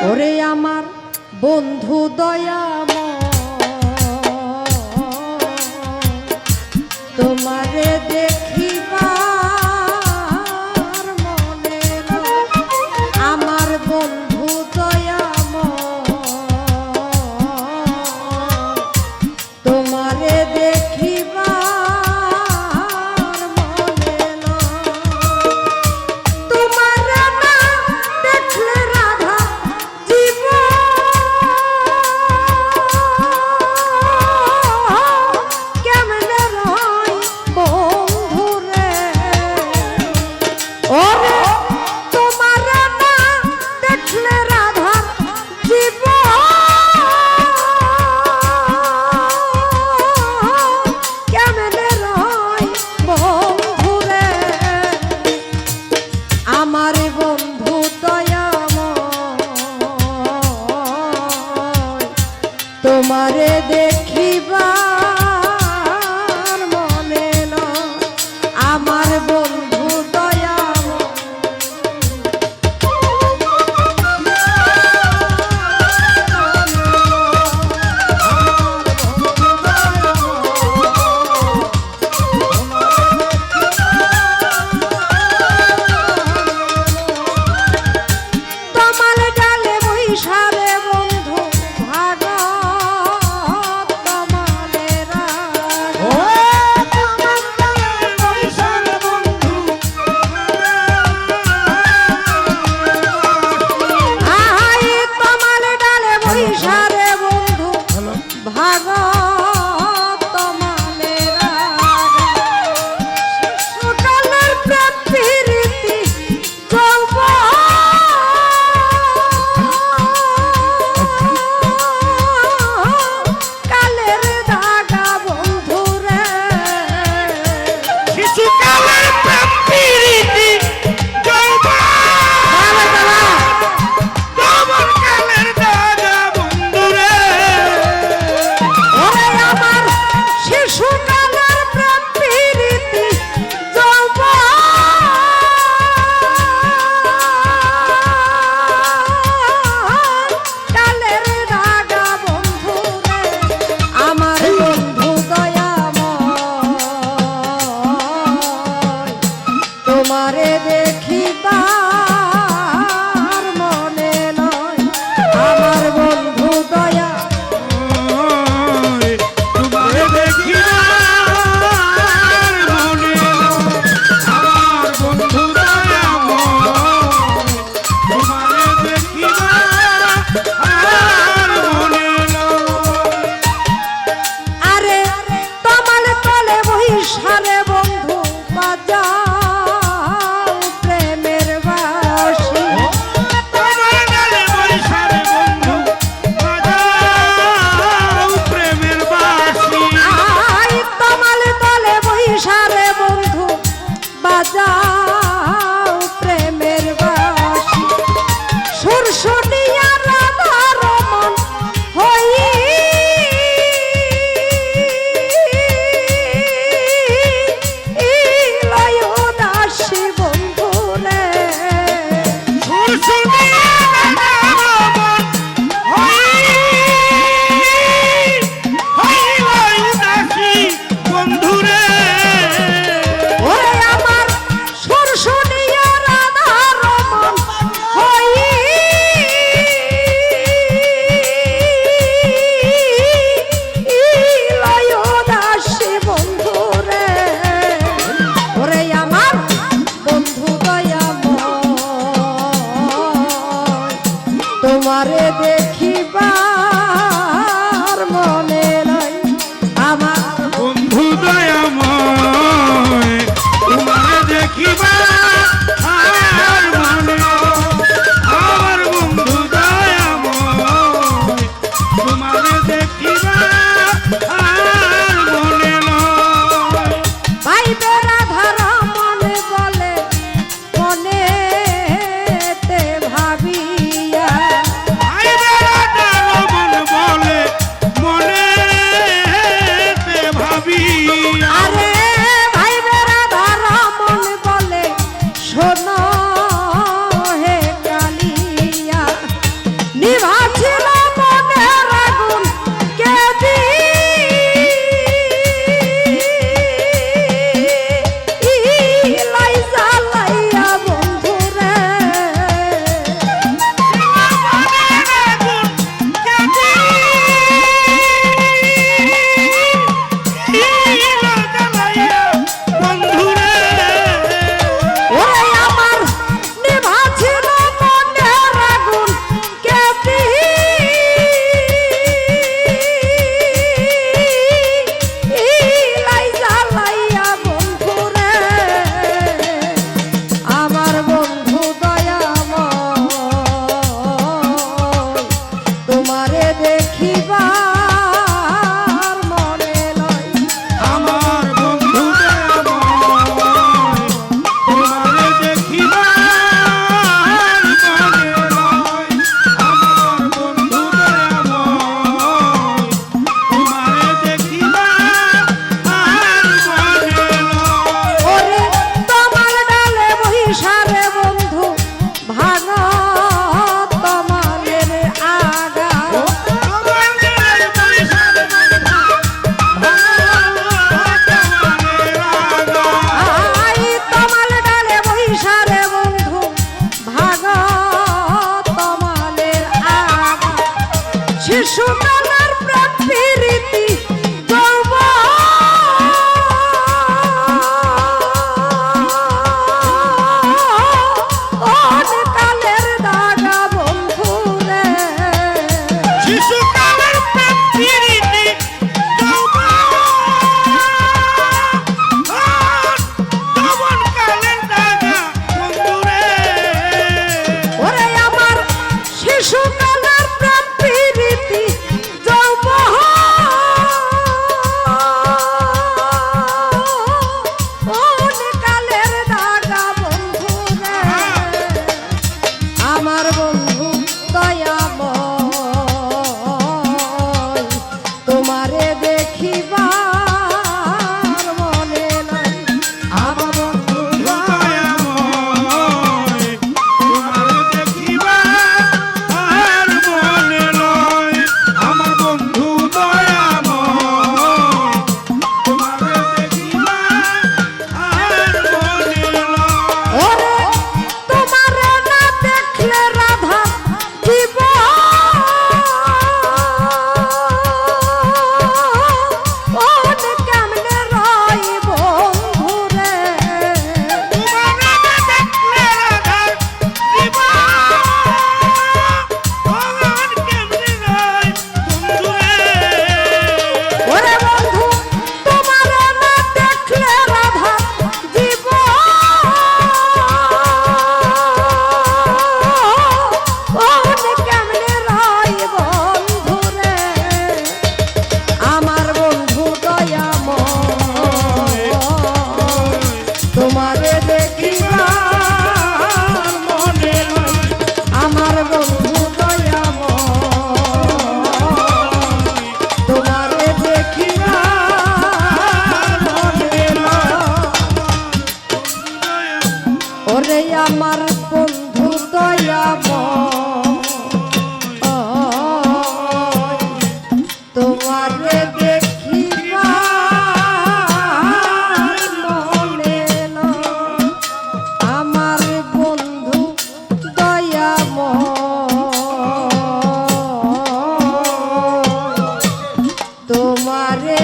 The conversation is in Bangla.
ওরে আমার বন্ধু দয়াময় তোমারে দেখিবার মনে নয়। আমার বন্ধু দয়াময় তোমারে দেখিবার মনে নয়। তোমার না দেখলে রাধা কেমনে রয় বন্ধুরে। ওরে তোমার না দেখলে রাধা কেমনে রয় বন্ধুরে। আমার বন্ধু দয়াময় তোমারে দেখিবার মনে নয়। আমার বন্ধু দয়াময় তমাল ডালে বৈশারে বন্ধু ভাগত তমালের আহাই তমাল ডালে বৈশারে বন্ধু ভাগত তমালের শিশুকালের প্রেম প্রীতি কালের দাগা বন্ধুরে। শিশুকালের প্রেম প্রীতি যৌবন কালের দাগা বন্ধুরে। ওরে আমার শিশুকালের প্রেম প্রীতি কালের দাগা বন্ধুরে। আমার বন্ধু দয়াময় তোমারে দেখিবার মনে নয়। আমার বন্ধু দয়া তোমারে দেখিবার মনে নয়। আমার বন্ধু দয়াময় তোমারে দেখিবার মনে নয়। আরে তমাল তলে বৈশারে বন্ধু বাজাও প্রেমের বাঁশি। তোমার ডালে বৈশারে বন্ধু বাজাও প্রেমের বাঁশি। আই তমাল তলে বৈশারে বন্ধু বাজাও প্রেমের বাঁশি। সুর শুনিয়া রাধা রমন হই লয় দাসী বন্ধুরে। সুর শুনিয়া রাধা রমন হইল উদাসী বন্ধুরে। ওরে আমার সুর শুনিয়া রাধা রমন হই লয় দাসী বন্ধুরে। ওরে আমার বন্ধু দয়াময় তোমারে দেখিবার মনে নয়। আমার বন্ধু দয়াময় তোমারে দেখিবা আর মনে। আমার বন্ধু দয়াময় তোমারে দেখিবা আর মনে নয়। ভাইবে রাধা রমন বলে মনেতে ভাবিয়া। আইবে রাধা রমন ভাঙা তমালের আগা আই তমাল ডালে বৈশারে বন্ধু ভাঙা তমালের আগা শিশুকালের প্রেম প্রীতি কালের দাগা বন্ধু রে শিশুকালের প্রেম প্রীতি যৌবন কালের দাগা বন্ধুরে ওরে আমার শিশুকালের প্রেম প্রীতি যৌবন কালের দাগা বন্ধু রে আমার বন্ধু দয়াময় তোমারে দেখিবার মনে নাই আমার বন্ধু দয়াময় তোমার দেখিবা আর মনে লয় আমার বন্ধু দয়াময় তোমার দেখিবা আর মনে লয় ওরে তোমারে না দেখলে রাধা জীব কেমনে রই বন্ধু রে তোমারে দেখলে রাধা জীবন কেমনে রয় বন্ধুরে ওরে বন্ধু তোমারে না দেখলে রাধা জীব কেমনে রই বন্ধু রে আমার বন্ধু দয়াময় তোমারে দেখিবার মনে নাই আমার বন্ধু দয়াময় তোমারে দেখিবার মনে নাই ওরে আমার বন্ধু দয়াময় তোমারে দেখিবার মনে নাই আমার বন্ধু দয়াময় তোমারে